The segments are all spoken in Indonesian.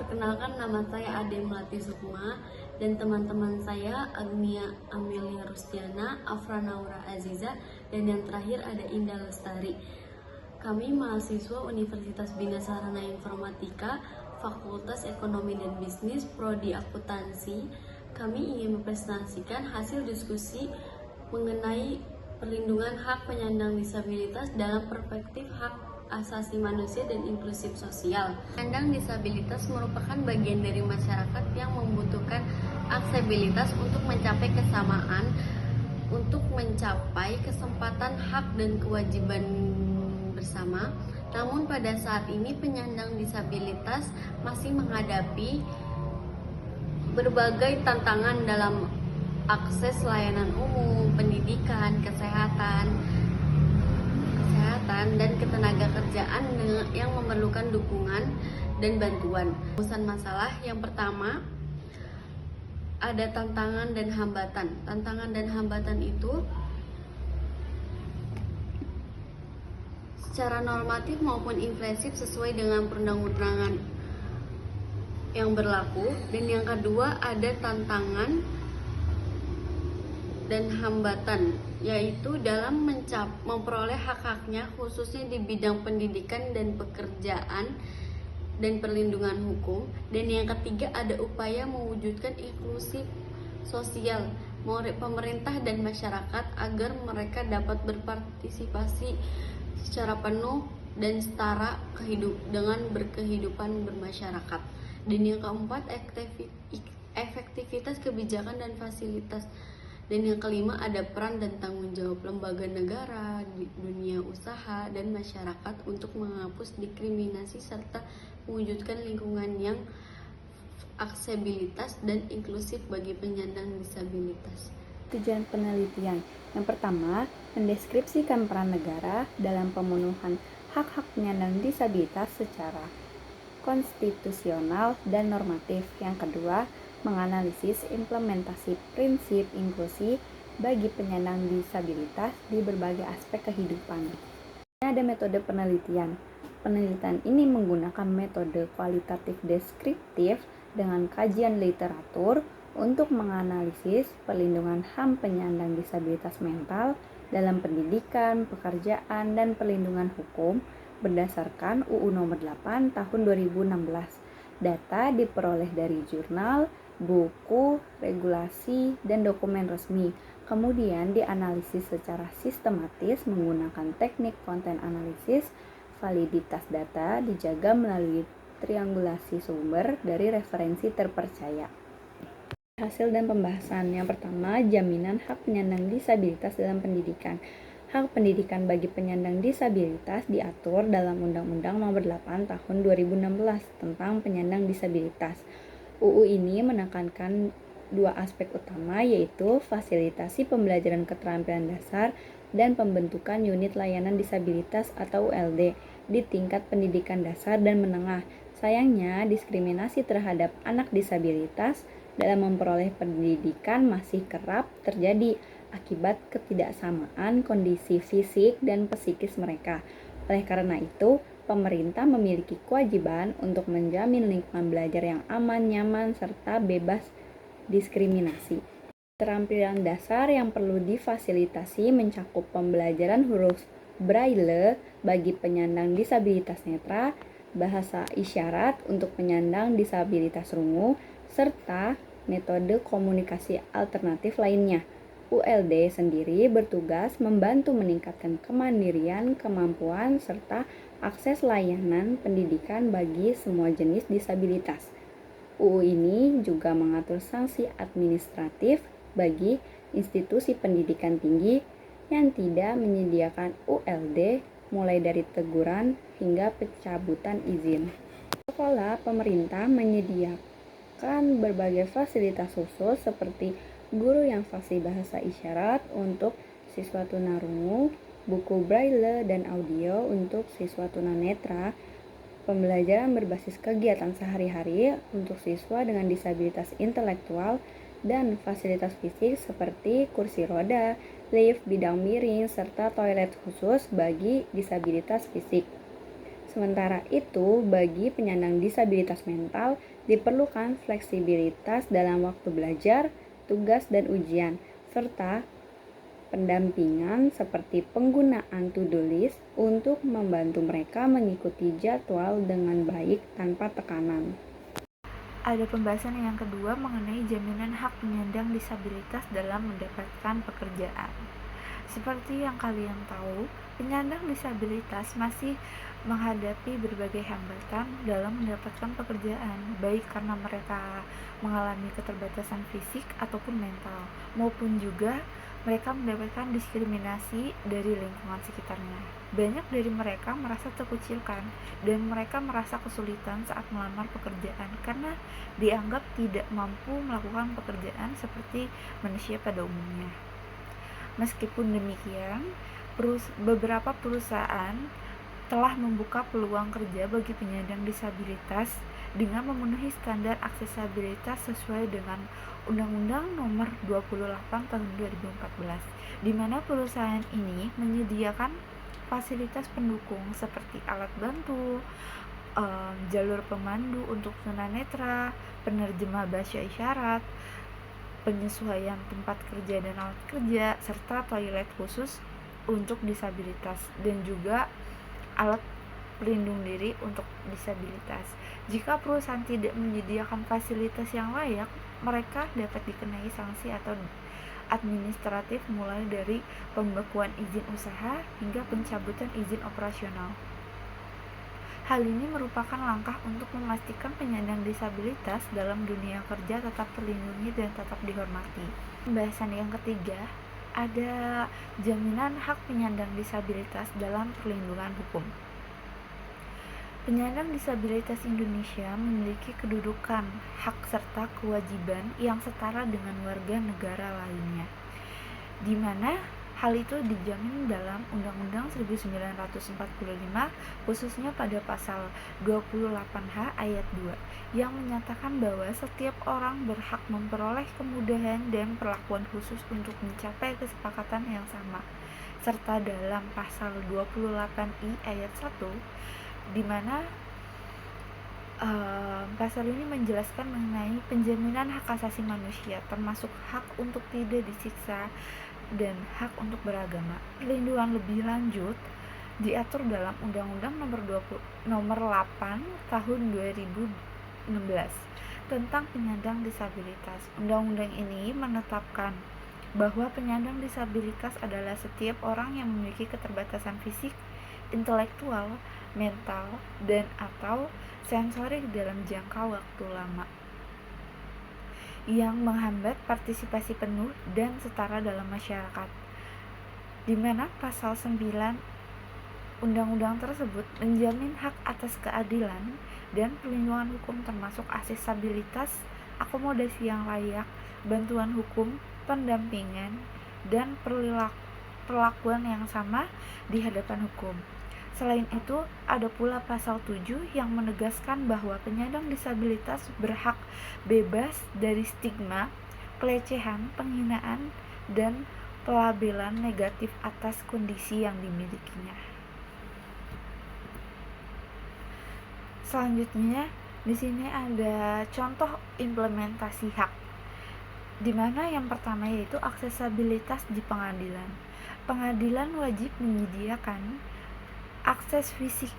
Perkenalkan, nama saya Ade Melati Sukma dan teman-teman saya Agnia Amelia Rusdiana, Afra Naura Aziza, dan yang terakhir ada Indah Lestari. Kami mahasiswa Universitas Bina Sarana Informatika, Fakultas Ekonomi dan Bisnis, Prodi Akuntansi. Kami ingin mempresentasikan hasil diskusi mengenai perlindungan hak penyandang disabilitas dalam perspektif hak asasi manusia dan inklusif sosial. Penyandang disabilitas merupakan bagian dari masyarakat yang membutuhkan aksesibilitas untuk mencapai kesamaan, untuk mencapai kesempatan hak dan kewajiban bersama. Namun pada saat ini penyandang disabilitas masih menghadapi berbagai tantangan dalam akses layanan umum, pendidikan, kesehatan, dan ketenaga kerjaan yang memerlukan dukungan dan bantuan. Rumusan masalah yang pertama ada tantangan dan hambatan. Tantangan dan hambatan itu secara normatif maupun impresif sesuai dengan perundang-undangan yang berlaku. Dan yang kedua ada tantangan dan hambatan, yaitu dalam memperoleh hak-haknya khususnya di bidang pendidikan dan pekerjaan dan perlindungan hukum. Dan yang ketiga ada upaya mewujudkan inklusi sosial pemerintah dan masyarakat agar mereka dapat berpartisipasi secara penuh dan setara dengan berkehidupan bermasyarakat. Dan yang keempat efektivitas kebijakan dan fasilitas. Dan yang kelima ada peran dan tanggung jawab lembaga negara, dunia usaha, dan masyarakat untuk menghapus diskriminasi serta mewujudkan lingkungan yang aksesibilitas dan inklusif bagi penyandang disabilitas. Tujuan penelitian yang pertama, mendeskripsikan peran negara dalam pemenuhan hak-hak penyandang disabilitas secara konstitusional dan normatif. Yang kedua, menganalisis implementasi prinsip inklusi bagi penyandang disabilitas di berbagai aspek kehidupan. Ada metode penelitian. Penelitian ini menggunakan metode kualitatif deskriptif dengan kajian literatur untuk menganalisis perlindungan HAM penyandang disabilitas mental dalam pendidikan, pekerjaan, dan perlindungan hukum berdasarkan UU Nomor 8 Tahun 2016. Data diperoleh dari jurnal, buku, regulasi, dan dokumen resmi. Kemudian dianalisis secara sistematis menggunakan teknik konten analisis. Validitas data dijaga melalui triangulasi sumber dari referensi terpercaya. Hasil dan pembahasan. Yang pertama, jaminan hak penyandang disabilitas dalam pendidikan. Hak pendidikan bagi penyandang disabilitas diatur dalam Undang-Undang Nomor 8 Tahun 2016 tentang penyandang disabilitas. UU ini menekankan dua aspek utama, yaitu fasilitasi pembelajaran keterampilan dasar dan pembentukan unit layanan disabilitas atau ULD di tingkat pendidikan dasar dan menengah. Sayangnya, diskriminasi terhadap anak disabilitas dalam memperoleh pendidikan masih kerap terjadi akibat ketidaksamaan kondisi fisik dan psikis mereka. Oleh karena itu, pemerintah memiliki kewajiban untuk menjamin lingkungan belajar yang aman, nyaman, serta bebas diskriminasi. Keterampilan dasar yang perlu difasilitasi mencakup pembelajaran huruf Braille bagi penyandang disabilitas netra, bahasa isyarat untuk penyandang disabilitas rungu, serta metode komunikasi alternatif lainnya. ULD sendiri bertugas membantu meningkatkan kemandirian, kemampuan, serta akses layanan pendidikan bagi semua jenis disabilitas. UU ini juga mengatur sanksi administratif bagi institusi pendidikan tinggi yang tidak menyediakan ULD, mulai dari teguran hingga pencabutan izin. Sekolah pemerintah menyediakan berbagai fasilitas khusus seperti guru yang fasih bahasa isyarat untuk siswa tunarungu, buku braille dan audio untuk siswa tunanetra, pembelajaran berbasis kegiatan sehari-hari untuk siswa dengan disabilitas intelektual, dan fasilitas fisik seperti kursi roda, lift, bidang miring, serta toilet khusus bagi disabilitas fisik. Sementara itu, bagi penyandang disabilitas mental, diperlukan fleksibilitas dalam waktu belajar, tugas, dan ujian, serta pendampingan seperti penggunaan to-do list untuk membantu mereka mengikuti jadwal dengan baik tanpa tekanan. Ada pembahasan yang kedua mengenai jaminan hak penyandang disabilitas dalam mendapatkan pekerjaan. Seperti yang kalian tahu, penyandang disabilitas masih menghadapi berbagai hambatan dalam mendapatkan pekerjaan, baik karena mereka mengalami keterbatasan fisik ataupun mental, maupun juga mereka mendapatkan diskriminasi dari lingkungan sekitarnya. Banyak dari mereka merasa terkucilkan dan mereka merasa kesulitan saat melamar pekerjaan karena dianggap tidak mampu melakukan pekerjaan seperti manusia pada umumnya. Meskipun demikian, beberapa perusahaan telah membuka peluang kerja bagi penyandang disabilitas dengan memenuhi standar aksesibilitas sesuai dengan Undang-Undang Nomor 28 Tahun 2014, di mana perusahaan ini menyediakan fasilitas pendukung seperti alat bantu, jalur pemandu untuk tunanetra, penerjemah bahasa isyarat, penyesuaian tempat kerja dan alat kerja, serta toilet khusus untuk disabilitas dan juga alat pelindung diri untuk disabilitas. Jika perusahaan tidak menyediakan fasilitas yang layak, mereka dapat dikenai sanksi atau administratif mulai dari pembekuan izin usaha hingga pencabutan izin operasional. Hal ini merupakan langkah untuk memastikan penyandang disabilitas dalam dunia kerja tetap terlindungi dan tetap dihormati. Pembahasan yang ketiga, ada jaminan hak penyandang disabilitas dalam perlindungan hukum. Penyandang disabilitas Indonesia memiliki kedudukan, hak serta kewajiban yang setara dengan warga negara lainnya, di mana hal itu dijamin dalam Undang-Undang 1945, khususnya pada pasal 28H ayat 2, yang menyatakan bahwa setiap orang berhak memperoleh kemudahan dan perlakuan khusus untuk mencapai kesepakatan yang sama. Serta dalam pasal 28I ayat 1, di mana pasal ini menjelaskan mengenai penjaminan hak asasi manusia, termasuk hak untuk tidak disiksa dan hak untuk beragama. Perlindungan lebih lanjut diatur dalam Undang-Undang Nomor 8 Tahun 2016 tentang penyandang disabilitas. Undang-undang ini menetapkan bahwa penyandang disabilitas adalah setiap orang yang memiliki keterbatasan fisik, intelektual, mental, dan atau sensorik dalam jangka waktu lama yang menghambat partisipasi penuh dan setara dalam masyarakat, di mana pasal 9 undang-undang tersebut menjamin hak atas keadilan dan perlindungan hukum termasuk aksesibilitas, akomodasi yang layak, bantuan hukum, pendampingan, dan perlakuan yang sama di hadapan hukum. Selain itu, ada pula pasal 7 yang menegaskan bahwa penyandang disabilitas berhak bebas dari stigma, pelecehan, penghinaan, dan pelabelan negatif atas kondisi yang dimilikinya. Selanjutnya, di sini ada contoh implementasi hak, di mana yang pertama yaitu aksesibilitas di pengadilan. Pengadilan wajib menyediakan akses fisik,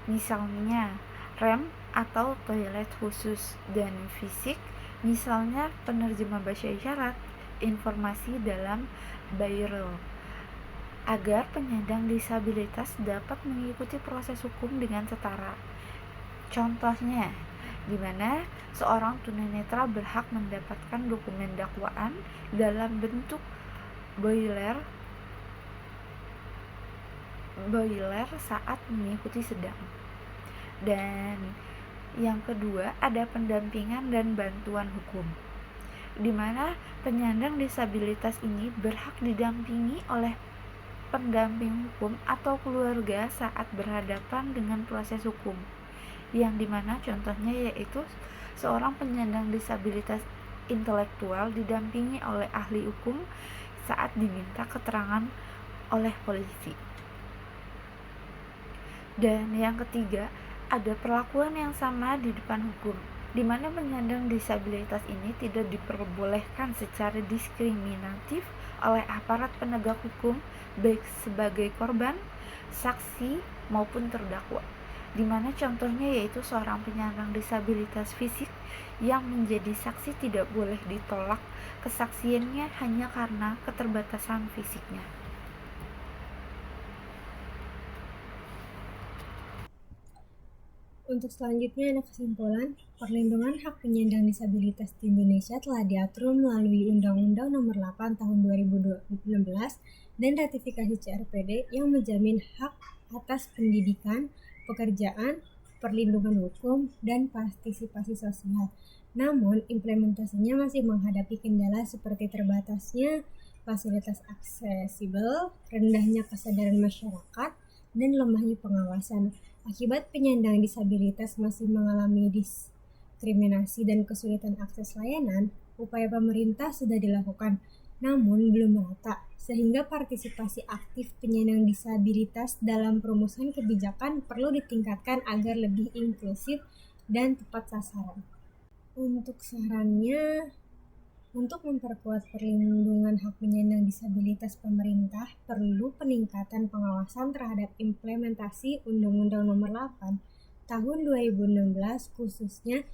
misalnya rem atau toilet khusus, dan fisik, misalnya penerjemah bahasa isyarat, informasi dalam braille, agar penyandang disabilitas dapat mengikuti proses hukum dengan setara. Contohnya, di mana seorang tunanetra berhak mendapatkan dokumen dakwaan dalam bentuk braille saat mengikuti sidang. Dan yang kedua, ada pendampingan dan bantuan hukum, di mana penyandang disabilitas ini berhak didampingi oleh pendamping hukum atau keluarga saat berhadapan dengan proses hukum, yang dimana contohnya yaitu seorang penyandang disabilitas intelektual didampingi oleh ahli hukum saat diminta keterangan oleh polisi. Dan yang ketiga, ada perlakuan yang sama di depan hukum, di mana penyandang disabilitas ini tidak diperbolehkan secara diskriminatif oleh aparat penegak hukum, baik sebagai korban, saksi, maupun terdakwa. Di mana contohnya yaitu seorang penyandang disabilitas fisik yang menjadi saksi tidak boleh ditolak kesaksiannya hanya karena keterbatasan fisiknya. Untuk selanjutnya ada kesimpulan, perlindungan hak penyandang disabilitas di Indonesia telah diatur melalui Undang-Undang Nomor 8 Tahun 2016 dan ratifikasi CRPD yang menjamin hak atas pendidikan, pekerjaan, perlindungan hukum, dan partisipasi sosial. Namun, implementasinya masih menghadapi kendala seperti terbatasnya fasilitas aksesibel, rendahnya kesadaran masyarakat, dan lemahnya pengawasan. Akibat penyandang disabilitas masih mengalami diskriminasi dan kesulitan akses layanan, upaya pemerintah sudah dilakukan, namun belum merata, sehingga partisipasi aktif penyandang disabilitas dalam perumusan kebijakan perlu ditingkatkan agar lebih inklusif dan tepat sasaran. Untuk sarannya, untuk memperkuat perlindungan hak penyandang disabilitas, pemerintah perlu peningkatan pengawasan terhadap implementasi Undang-Undang Nomor 8 Tahun 2016 khususnya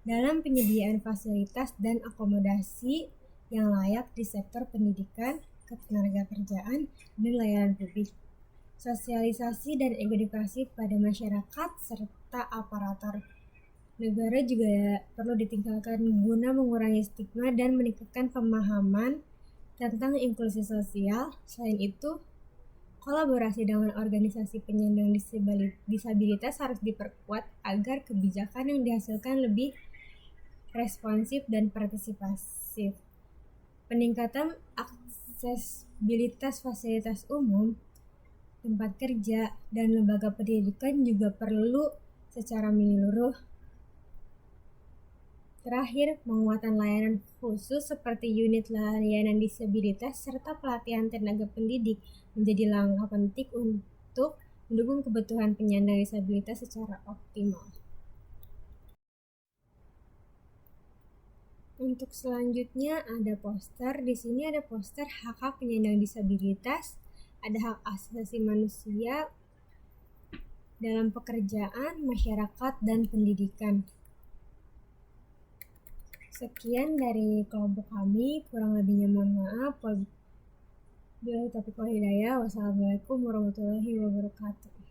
dalam penyediaan fasilitas dan akomodasi yang layak di sektor pendidikan, ketenagakerjaan, dan layanan publik. Sosialisasi dan edukasi pada masyarakat serta aparatur negara juga perlu ditingkatkan guna mengurangi stigma dan meningkatkan pemahaman tentang inklusi sosial. Selain itu, kolaborasi dengan organisasi penyandang disabilitas harus diperkuat agar kebijakan yang dihasilkan lebih responsif dan partisipasif. Peningkatan aksesibilitas fasilitas umum, tempat kerja, dan lembaga pendidikan juga perlu secara menyeluruh. Terakhir, penguatan layanan khusus seperti unit layanan disabilitas serta pelatihan tenaga pendidik menjadi langkah penting untuk mendukung kebutuhan penyandang disabilitas secara optimal. Untuk selanjutnya ada poster. Di sini ada poster hak-hak penyandang disabilitas, ada hak asasi manusia dalam pekerjaan, masyarakat, dan pendidikan. Sekian dari kelompok kami, kurang lebihnya mohon maaf. Wassalamualaikum warahmatullahi wabarakatuh.